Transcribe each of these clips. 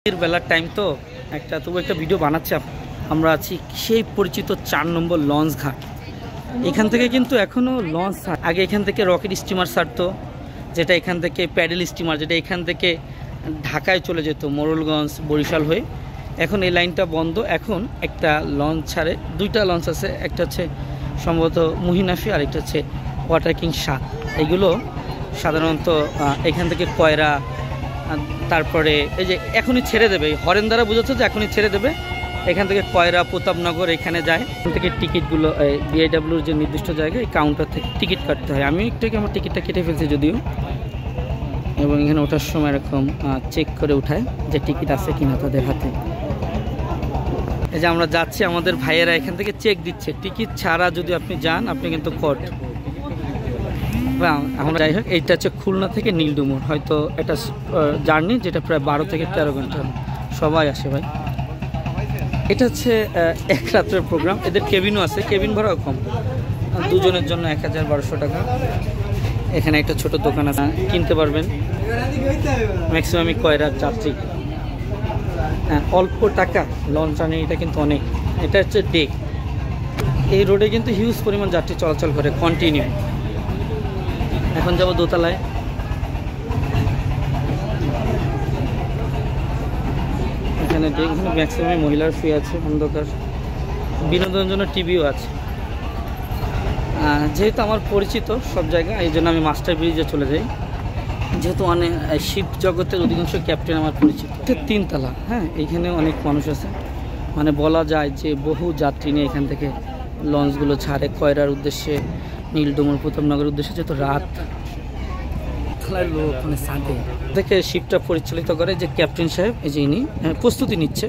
বেলার টাইম তো তবু একটা ভিডিও বানাচ্ছি। আমরা আছি সেই পরিচিত 4 নম্বর লঞ্চ ঘাট। এখান থেকে কিন্তু এখনও লঞ্চ, আগে এখান থেকে রকেট স্টিমার ছাড়তো, যেটা এখান থেকে প্যাডেল স্টিমার, যেটা এখান থেকে ঢাকায় চলে যেত মোড়লগঞ্জ বরিশাল হয়ে। এখন এই লাইনটা বন্ধ। এখন একটা লঞ্চ ছাড়ে, দুইটা লঞ্চ আছে, একটা হচ্ছে সম্ভবত মুহিনাফি আর একটা হচ্ছে ওয়াটার কিং 7। এগুলো সাধারণত এখান থেকে কয়রা, তারপরে এই যে এখনই ছেড়ে দেবে, হরেন দ্বারা বোঝাচ্ছে যে এখনই ছেড়ে দেবে। এখান থেকে কয়রা, প্রতাপনগর এখানে যায়। এখান থেকে টিকিটগুলো বিআইডব্লিউর যে নির্দিষ্ট জায়গায় কাউন্টার থেকে টিকিট কাটতে হয়। আমি একটু আমার টিকিটটা কেটে ফেলছি যদিও, এবং এখানে ওঠার সময় এরকম চেক করে উঠায় যে টিকিট আছে কিনা তাদের হাতে। এই যে আমরা যাচ্ছি, আমাদের ভাইয়েরা এখান থেকে চেক দিচ্ছে। টিকিট ছাড়া যদি আপনি যান আপনি কিন্তু কট। আমরা যাই হোক, এইটা হচ্ছে খুলনা থেকে নীলডুমুর, হয়তো একটা জার্নি যেটা প্রায় 12 থেকে 13 ঘন্টা। সবাই আসে ভাই। এটা হচ্ছে এক রাত্রের প্রোগ্রাম। এদের কেবিনও আছে, কেবিন ভাড়াও কম, দুজনের জন্য 1000-1200 টাকা। এখানে একটা ছোট দোকান আছে, কিনতে পারবেন। ম্যাক্সিমামই কয়রার যাত্রী, অল্প টাকা লঞ্চ আনে, এটা কিন্তু অনেক। এটা হচ্ছে ডে। এই রোডে কিন্তু হিউজ পরিমাণ যাত্রী চলাচল করে কন্টিনিউ। এখন যাব দোতলায়। এখানে ম্যাক্সিমাম মহিলার ফ্রি আছে, অন্ধকার, বিনোদনের জন্য টিভিও আছে। যেহেতু আমার পরিচিত সব জায়গা, এই জন্য আমি মাস্টার ব্রিজে চলে যাই। যেহেতু অনেক শিপ জগতের অধিকাংশ ক্যাপ্টেন আমার পরিচিত। 3 তলা, হ্যাঁ, এইখানে অনেক মানুষ আছে। মানে বলা যায় যে বহু যাত্রী নিয়ে এখান থেকে লঞ্চগুলো ছাড়ে কয়রার উদ্দেশ্যে, নীলডুমুর, প্রতাপনগরের উদ্দেশ্যে। যেহেতু রাত, লোক মানে সাথে থেকে শিপটা পরিচালিত করে যে ক্যাপ্টেন সাহেব, এই যে ইনি প্রস্তুতি নিচ্ছে।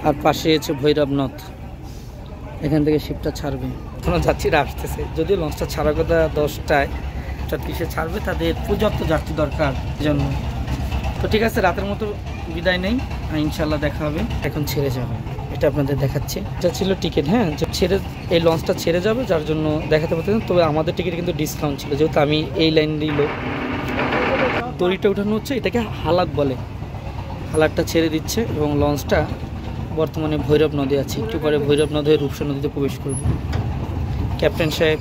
আর পাশে আছে ভৈরব নদ, এখান থেকে শিপটা ছাড়বে। কোনো যাত্রীরা আসতেছে, যদিও লঞ্চটা ছাড়ার কথা 10টায়, 30-এ ছাড়বে। তাদের পর্যাপ্ত যাত্রী দরকার জন্য। তো ঠিক আছে, রাতের মতো বিদায় নেই, ইনশাল্লাহ দেখা হবে। এখন ছেড়ে যাবে, এটা আপনাদের দেখাচ্ছি। এটা ছিল টিকিট, হ্যাঁ, ছেড়ে এই লঞ্চটা ছেড়ে যাবে, যার জন্য দেখাতে পারতেন। তবে আমাদের টিকিট কিন্তু ডিসকাউন্ট ছিল, যেহেতু আমি এই লাইনেরই লোক। দড়িটা উঠানো হচ্ছে, এটাকে হালাত বলে। হালাতটা ছেড়ে দিচ্ছে এবং লঞ্চটা বর্তমানে ভৈরব নদী আছে। একটু পরে ভৈরব নদী হয়ে রূপসা নদীতে প্রবেশ করবে। ক্যাপ্টেন সাহেব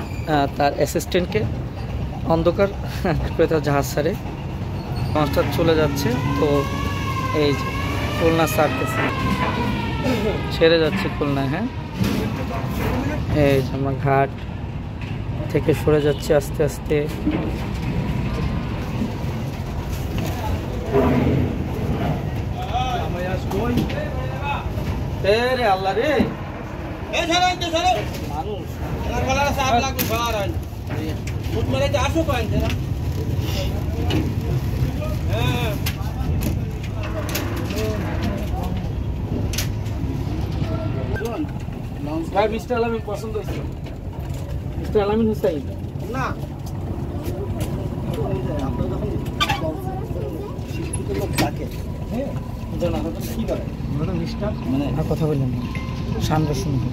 তার অ্যাসিস্ট্যান্টকে অন্ধকার করে তার জাহাজ ছাড়ে, লঞ্চটা চলে যাচ্ছে। তো এই যে খুলনা ছাড়তেছে, ছেড়ে যাচ্ছে খুলনা, হ্যাঁ। এই যে আমরা ঘাট থেকে সরে যাচ্ছে আস্তে আস্তে। আল্লাহ রে, ভাই মিস্টার আলামিন পছন্দ হয়েছে? মিস্টার আলামিন হুসাইন না, কথা বললেন না, সামনে শুনবো।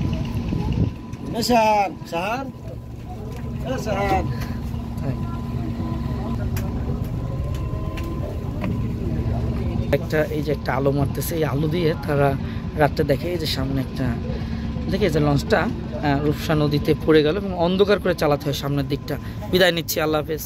একটা এই যে একটা আলো মারতেছে, এই আলো দিয়ে তারা রাতটা দেখে। এই যে সামনে একটা দেখে, যে লঞ্চটা রূপসা নদীতে পড়ে গেল এবং অন্ধকার করে চালাতে হয় সামনের দিকটা। বিদায় নিচ্ছি, আল্লাহ হাফেজ।